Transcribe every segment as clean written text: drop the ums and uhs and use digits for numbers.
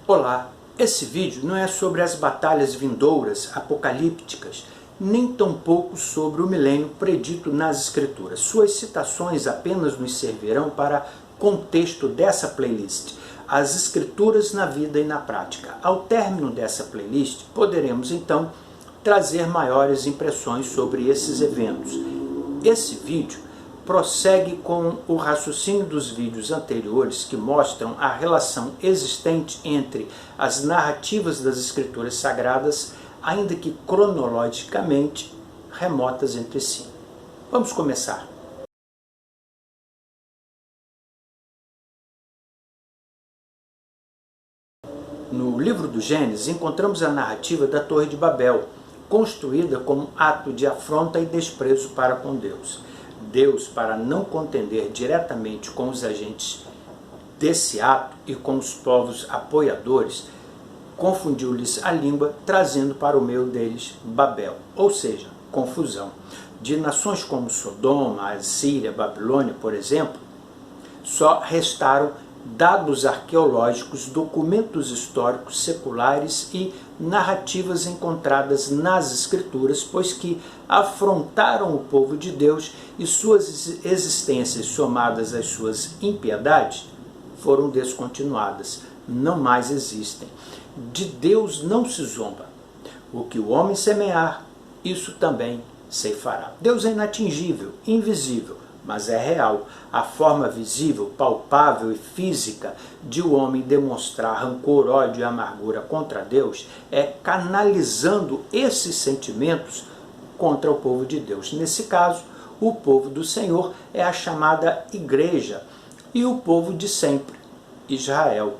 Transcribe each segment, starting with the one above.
Olá, esse vídeo não é sobre as batalhas vindouras apocalípticas, nem tampouco sobre o milênio predito nas Escrituras. Suas citações apenas nos servirão para contexto dessa playlist, as Escrituras na vida e na prática. Ao término dessa playlist, poderemos então trazer maiores impressões sobre esses eventos. Esse vídeo prossegue com o raciocínio dos vídeos anteriores que mostram a relação existente entre as narrativas das Escrituras Sagradas, ainda que cronologicamente remotas entre si. Vamos começar. No livro do Gênesis, encontramos a narrativa da Torre de Babel, construída como ato de afronta e desprezo para com Deus. Deus, para não contender diretamente com os agentes desse ato e com os povos apoiadores, confundiu-lhes a língua, trazendo para o meio deles Babel, ou seja, confusão. De nações como Sodoma, Assíria, Babilônia, por exemplo, só restaram dados arqueológicos, documentos históricos seculares e narrativas encontradas nas Escrituras, pois que afrontaram o povo de Deus e suas existências, somadas às suas impiedades, foram descontinuadas, não mais existem. De Deus não se zomba. O que o homem semear, isso também ceifará. Deus é inatingível, invisível, mas é real. A forma visível, palpável e física de o homem demonstrar rancor, ódio e amargura contra Deus é canalizando esses sentimentos contra o povo de Deus. Nesse caso, o povo do Senhor é a chamada igreja e o povo de sempre, Israel.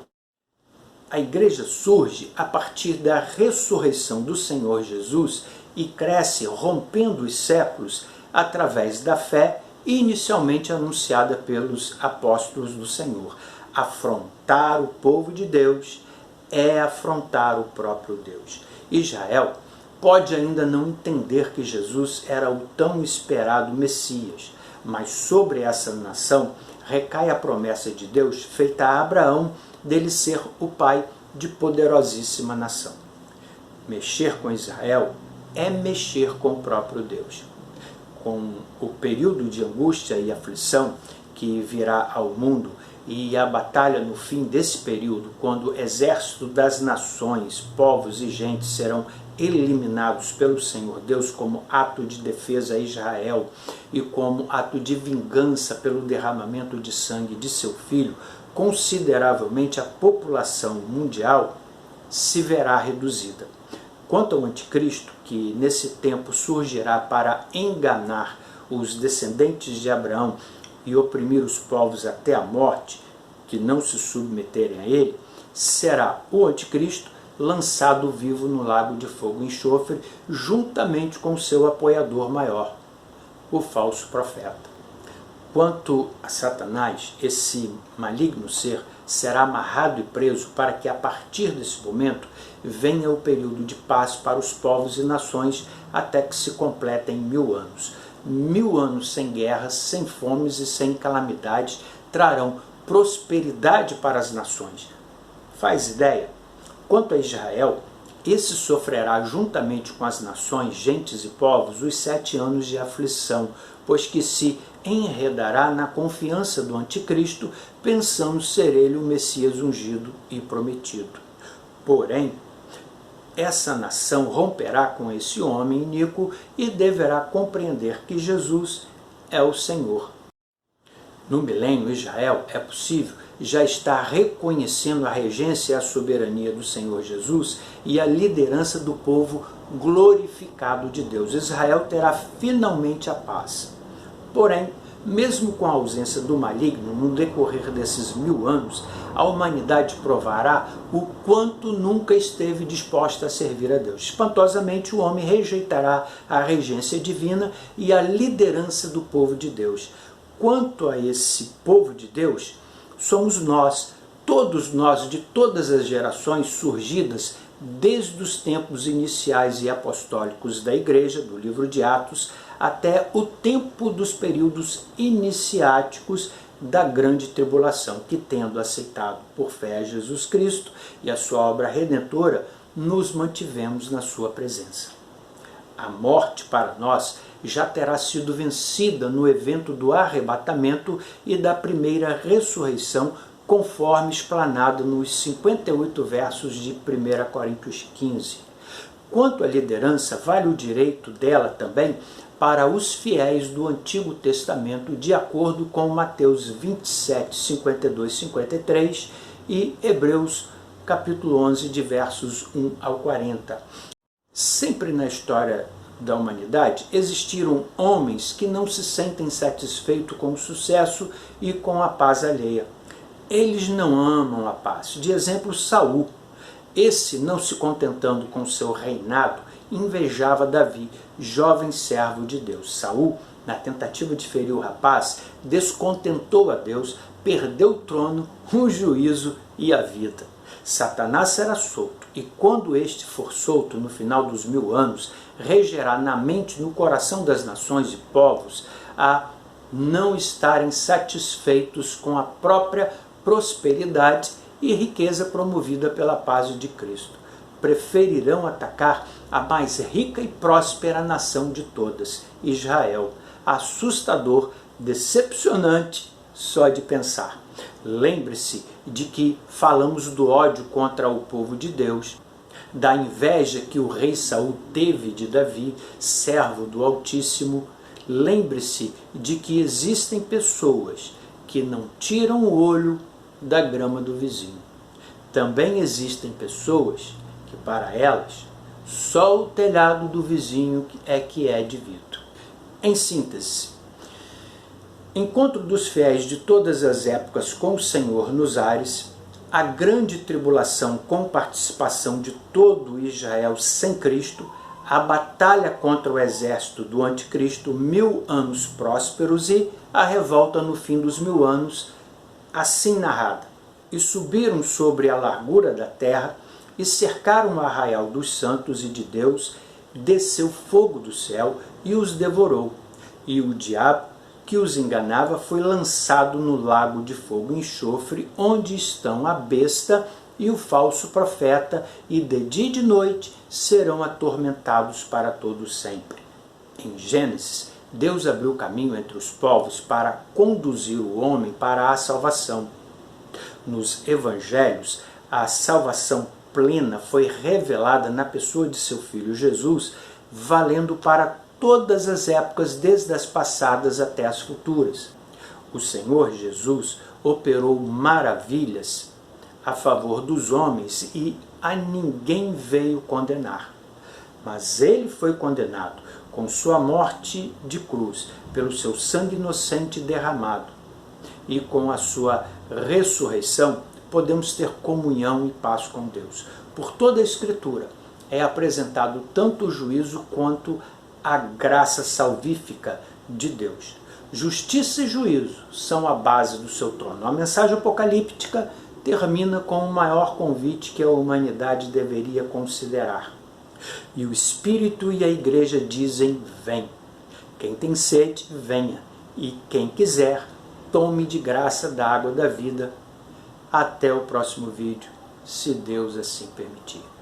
A igreja surge a partir da ressurreição do Senhor Jesus e cresce rompendo os séculos através da fé inicialmente anunciada pelos apóstolos do Senhor. Afrontar o povo de Deus é afrontar o próprio Deus. Israel pode ainda não entender que Jesus era o tão esperado Messias, mas sobre essa nação recai a promessa de Deus feita a Abraão dele ser o pai de poderosíssima nação. Mexer com Israel é mexer com o próprio Deus. Com o período de angústia e aflição que virá ao mundo e a batalha no fim desse período, quando o exército das nações, povos e gentes serão eliminados pelo Senhor Deus como ato de defesa a Israel e como ato de vingança pelo derramamento de sangue de seu filho, consideravelmente a população mundial se verá reduzida. Quanto ao anticristo, que nesse tempo surgirá para enganar os descendentes de Abraão e oprimir os povos até a morte, que não se submeterem a ele, será o anticristo lançado vivo no lago de fogo e enxofre, juntamente com seu apoiador maior, o falso profeta. Quanto a Satanás, esse maligno ser será amarrado e preso para que a partir desse momento venha o período de paz para os povos e nações até que se completem 1000 anos. 1000 anos sem guerras, sem fomes e sem calamidades trarão prosperidade para as nações. Faz ideia? Quanto a Israel, esse sofrerá juntamente com as nações, gentes e povos os 7 anos de aflição, pois que se enredará na confiança do anticristo, pensando ser ele o Messias ungido e prometido. Porém, essa nação romperá com esse homem iníquo e deverá compreender que Jesus é o Senhor. No milênio, Israel, é possível, já está reconhecendo a regência e a soberania do Senhor Jesus e a liderança do povo glorificado de Deus. Israel terá finalmente a paz. Porém, mesmo com a ausência do maligno, no decorrer desses 1000 anos, a humanidade provará o quanto nunca esteve disposta a servir a Deus. Espantosamente, o homem rejeitará a regência divina e a liderança do povo de Deus. Quanto a esse povo de Deus, somos nós, todos nós, de todas as gerações surgidas desde os tempos iniciais e apostólicos da Igreja, do livro de Atos, até o tempo dos períodos iniciáticos da grande tribulação, que tendo aceitado por fé a Jesus Cristo e a sua obra redentora, nos mantivemos na sua presença. A morte para nós já terá sido vencida no evento do arrebatamento e da primeira ressurreição, conforme explanado nos 58 versos de 1 Coríntios 15. Quanto à liderança, vale o direito dela também para os fiéis do Antigo Testamento, de acordo com Mateus 27, 52, 53 e Hebreus capítulo 11, de versos 1 ao 40. Sempre na história da humanidade existiram homens que não se sentem satisfeitos com o sucesso e com a paz alheia. Eles não amam a paz. De exemplo, Saul. Esse, não se contentando com seu reinado, invejava Davi, jovem servo de Deus. Saul, na tentativa de ferir o rapaz, descontentou a Deus, perdeu o trono, o juízo e a vida. Satanás será solto, e quando este for solto no final dos 1000 anos, regerá na mente e no coração das nações e povos a não estarem satisfeitos com a própria prosperidade e riqueza promovida pela paz de Cristo. Preferirão atacar a mais rica e próspera nação de todas, Israel. Assustador, decepcionante só de pensar. Lembre-se de que falamos do ódio contra o povo de Deus, da inveja que o rei Saul teve de Davi, servo do Altíssimo. Lembre-se de que existem pessoas que não tiram o olho da grama do vizinho. Também existem pessoas que, para elas, só o telhado do vizinho é que é de vidro. Em síntese, encontro dos fiéis de todas as épocas com o Senhor nos ares, a grande tribulação com participação de todo Israel sem Cristo, a batalha contra o exército do anticristo, 1000 anos prósperos e a revolta no fim dos 1000 anos, assim narrada. E subiram sobre a largura da terra e cercaram o arraial dos santos e de Deus, desceu fogo do céu e os devorou. E o diabo que os enganava foi lançado no lago de fogo e enxofre, onde estão a besta e o falso profeta, e de dia e de noite serão atormentados para todo sempre. Em Gênesis, Deus abriu caminho entre os povos para conduzir o homem para a salvação. Nos evangelhos, a salvação plena foi revelada na pessoa de seu Filho Jesus, valendo para todas as épocas, desde as passadas até as futuras. O Senhor Jesus operou maravilhas a favor dos homens e a ninguém veio condenar. Mas ele foi condenado com sua morte de cruz, pelo seu sangue inocente derramado. E com a sua ressurreição, podemos ter comunhão e paz com Deus. Por toda a Escritura é apresentado tanto o juízo quanto a graça salvífica de Deus. Justiça e juízo são a base do seu trono. A mensagem apocalíptica termina com o maior convite que a humanidade deveria considerar. E o Espírito e a Igreja dizem: vem. Quem tem sede, venha. E quem quiser, tome de graça da água da vida. Até o próximo vídeo, se Deus assim permitir.